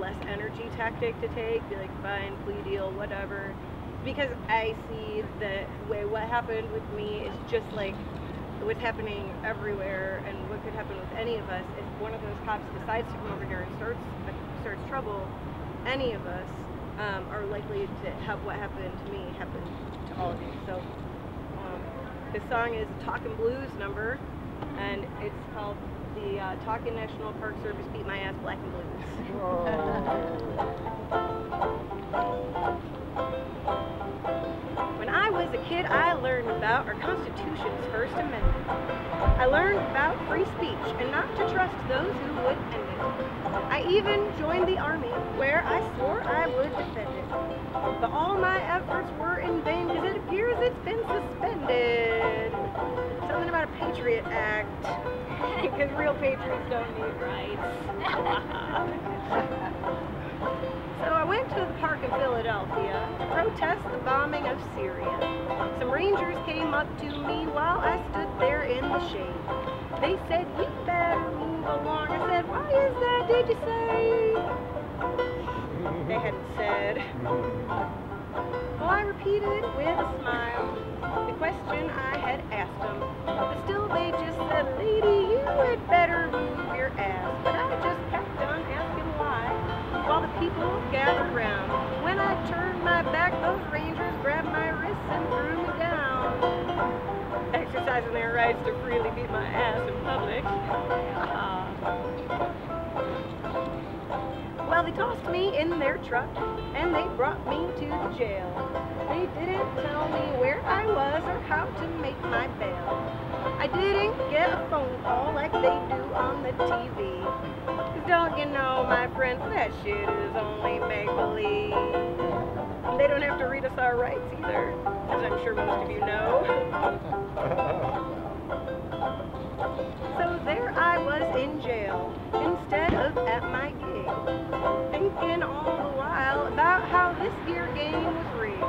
less energy tactic to take, be like, fine, plea deal, whatever. Because I see that what happened with me is just like what's happening everywhere, and what could happen with any of us. If one of those cops decides to come over here and starts trouble, any of us are likely to have what happened to me happen to all of you. So this song is a Talkin blues number, and it's called the Talkin National Park Service Beat My Ass Black and Blues. When I was a kid, I learned about our Constitution's First Amendment. I learned about free speech and not to trust those who would end it. I even joined the army, where I swore I would defend it. But all my efforts were in vain, because it appears it's been suspended. Something about a Patriot Act, because real patriots don't need rights. So I went to the park in Philadelphia to protest the bombing of Syria. Some rangers came up to me while I stood there in the shade. They said, "You better move along." I said, "Why is that, did you say?" They hadn't said. Well, I repeated with a smile the question I had asked them. But still they just said, "Lady, you had better move your ass." But I just kept on asking why, while the people gathered round. When I turned my back, those rangers grabbed my wrists and threw me down, exercising their rights to freely beat my ass in public. Well, they tossed me in their truck, and they brought me to the jail. They didn't tell me where I was or how to make my bail. I didn't get a phone call like they do on the TV. 'Cause don't you know, my friends, that shit is only make-believe. They don't have to read us our rights either, as I'm sure most of you know. So there I was in jail, instead of at my gig, thinking all the while about how this here game was rigged.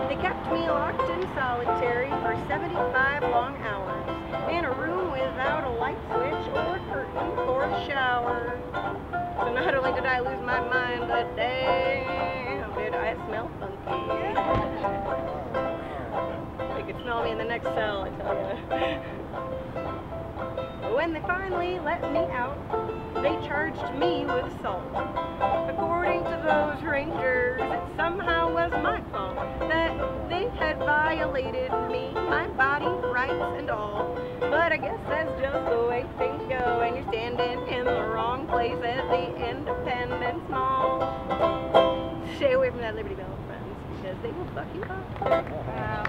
They kept me locked in solitary for 75 long hours, in a room without a light switch or a curtain for the shower. So not only did I lose my mind, but damn, did I smell funky. They could smell me in the next cell, I tell you. When they finally let me out, they charged me with assault. According to those rangers, it somehow was my fault that they had violated me, my body, rights, and all. But I guess that's just the way things go, and you're standing in the wrong place at the Independence Mall. Stay away from that Liberty Bell, friends, because they will fuck you up. Wow.